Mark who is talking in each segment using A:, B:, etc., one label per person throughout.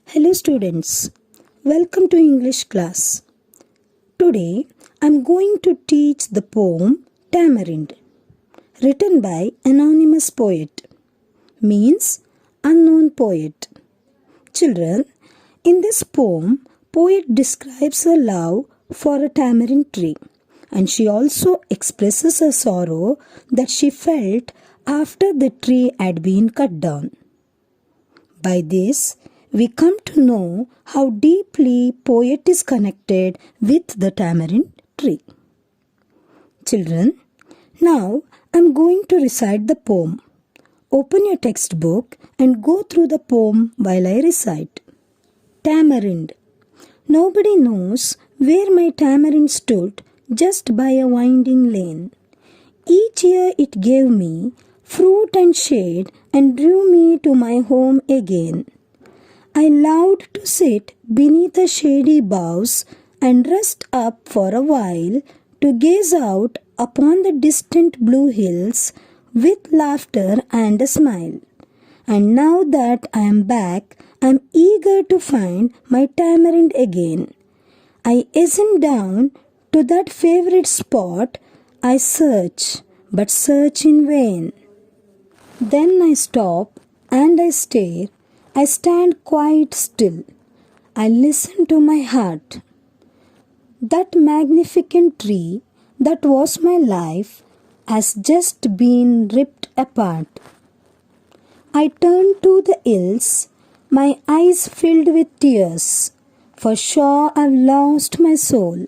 A: Hello students, welcome to English class. Today I am going to teach the poem Tamarind, written by anonymous poet, means unknown poet. Children, in this poem, poet describes her love for a tamarind tree, and she also expresses her sorrow that she felt after the tree had been cut down. By this, we come to know how deeply poet is connected with the tamarind tree. Children, now I am going to recite the poem. Open your textbook and go through the poem while I recite. Tamarind. Nobody knows where my tamarind stood just by a winding lane. Each year it gave me fruit and shade and drew me to my home again. I loved to sit beneath the shady boughs and rest up for a while to gaze out upon the distant blue hills with laughter and a smile. And now that I am back, I am eager to find my tamarind again. I hasten down to that favorite spot. I search, but search in vain. Then I stop and I stare. I stand quite still. I listen to my heart. That magnificent tree that was my life has just been ripped apart. I turn to the hills, my eyes filled with tears, for sure I've lost my soul.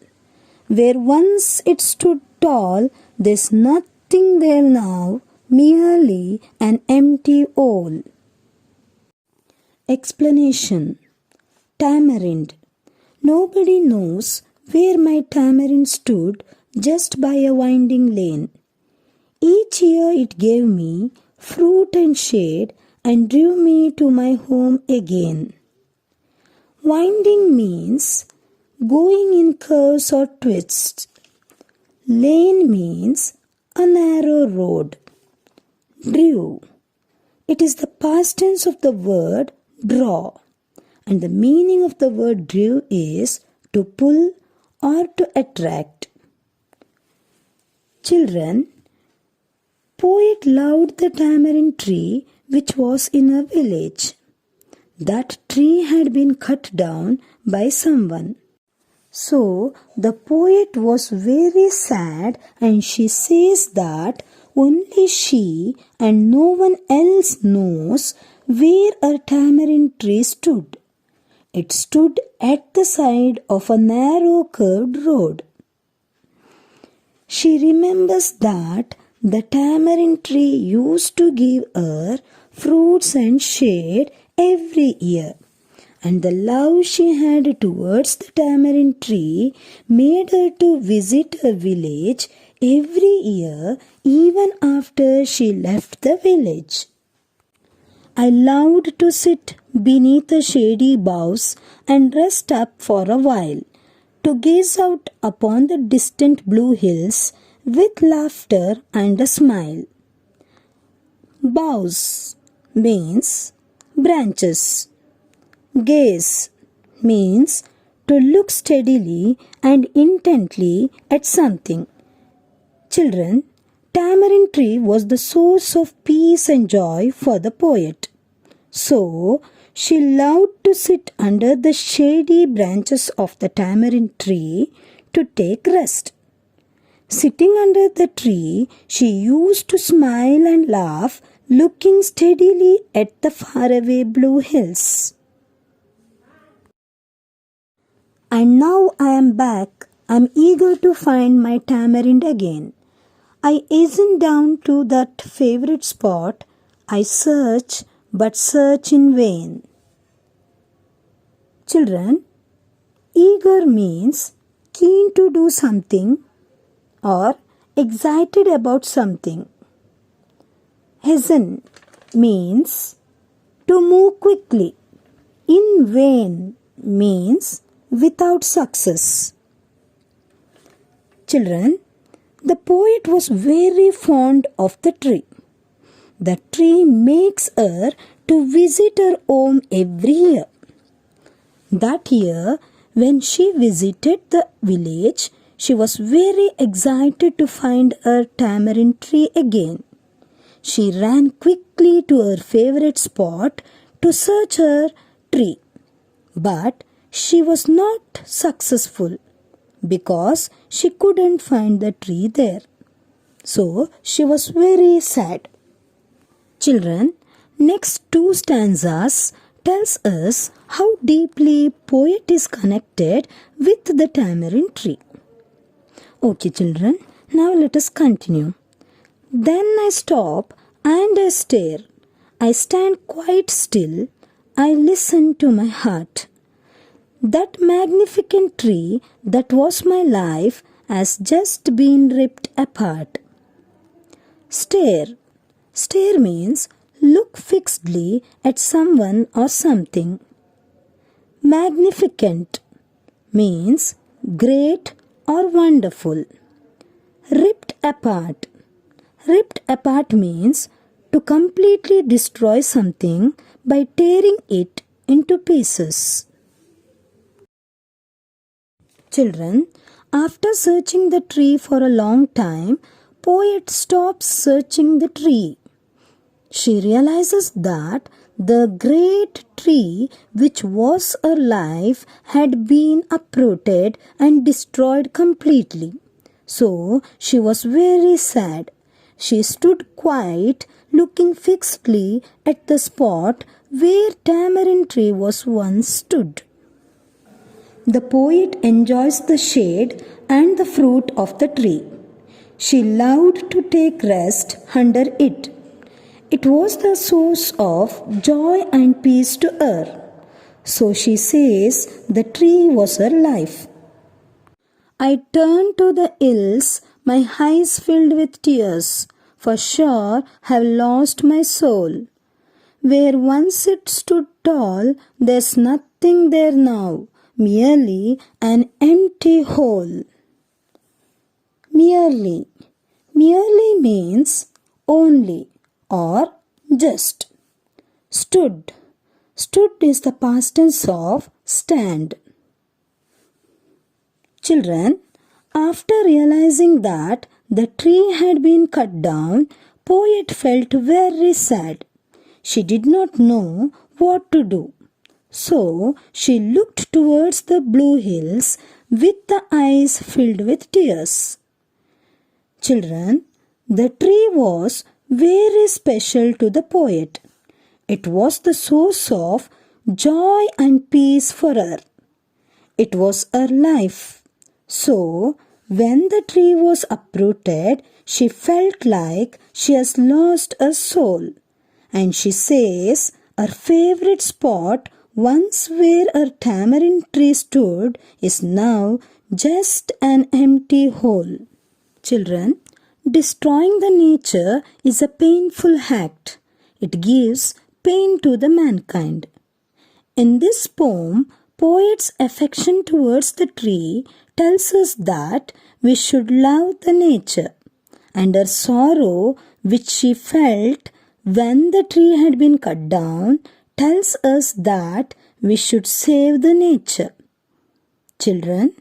A: Where once it stood tall, there's nothing there now, merely an empty hole. Explanation. Tamarind. Nobody knows where my tamarind stood just by a winding lane. Each year it gave me fruit and shade and drew me to my home again. Winding means going in curves or twists. Lane means a narrow road. Drew. It is the past tense of the word draw, and the meaning of the word drew is to pull or to attract. Children, poet loved the tamarind tree which was in a village. That tree had been cut down by someone. So the poet was very sad, and she says that only she and no one else knows where a tamarind tree stood. It stood at the side of a narrow curved road. She remembers that the tamarind tree used to give her fruits and shade every year, and the love she had towards the tamarind tree made her to visit her village every year, even after she left the village. I loved to sit beneath the shady boughs and rest up for a while, to gaze out upon the distant blue hills with laughter and a smile. Boughs means branches. Gaze means to look steadily and intently at something. Children, tamarind tree was the source of peace and joy for the poet. So, she loved to sit under the shady branches of the tamarind tree to take rest. Sitting under the tree, she used to smile and laugh, looking steadily at the faraway blue hills. And now I am back. I am eager to find my tamarind again. I hasten down to that favorite spot. I search, but search in vain. Children, eager means keen to do something or excited about something. Hasten means to move quickly. In vain means without success. Children, the poet was very fond of the tree. The tree makes her to visit her home every year. That year, when she visited the village, she was very excited to find her tamarind tree again. She ran quickly to her favorite spot to search her tree. But she was not successful because she couldn't find the tree there. So she was very sad. Children, next two stanzas tells us how deeply poet is connected with the tamarind tree. Okay children, now let us continue. Then I stop and I stare. I stand quite still. I listen to my heart. That magnificent tree that was my life has just been ripped apart. Stare. Stare means look fixedly at someone or something. Magnificent means great or wonderful. Ripped apart. Ripped apart means to completely destroy something by tearing it into pieces. Children, after searching the tree for a long time, poet stops searching the tree. She realizes that the great tree which was her life had been uprooted and destroyed completely. So she was very sad. She stood quiet, looking fixedly at the spot where tamarind tree was once stood. The poet enjoys the shade and the fruit of the tree. She loved to take rest under it. It was the source of joy and peace to her. So she says the tree was her life. I turned to the hills, my eyes filled with tears, for sure have lost my soul. Where once it stood tall, there's nothing there now, merely an empty hole. Merely. Merely means only or just. Stood. Stood is the past tense of stand. Children, after realizing that the tree had been cut down, poet felt very sad. She did not know what to do. So she looked towards the blue hills with the eyes filled with tears. Children, the tree was very special to the poet. It was the source of joy and peace for her. It was her life. So, when the tree was uprooted, she felt like she has lost her soul. And she says her favorite spot, once where her tamarind tree stood, is now just an empty hole. Children, destroying the nature is a painful act. It gives pain to the mankind. In this poem, poet's affection towards the tree tells us that we should love the nature, and her sorrow which she felt when the tree had been cut down tells us that we should save the nature. Children,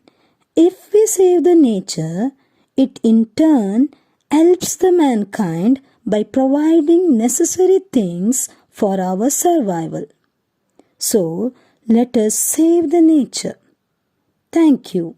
A: if we save the nature, it in turn helps the mankind by providing necessary things for our survival. So, let us save the nature. Thank you.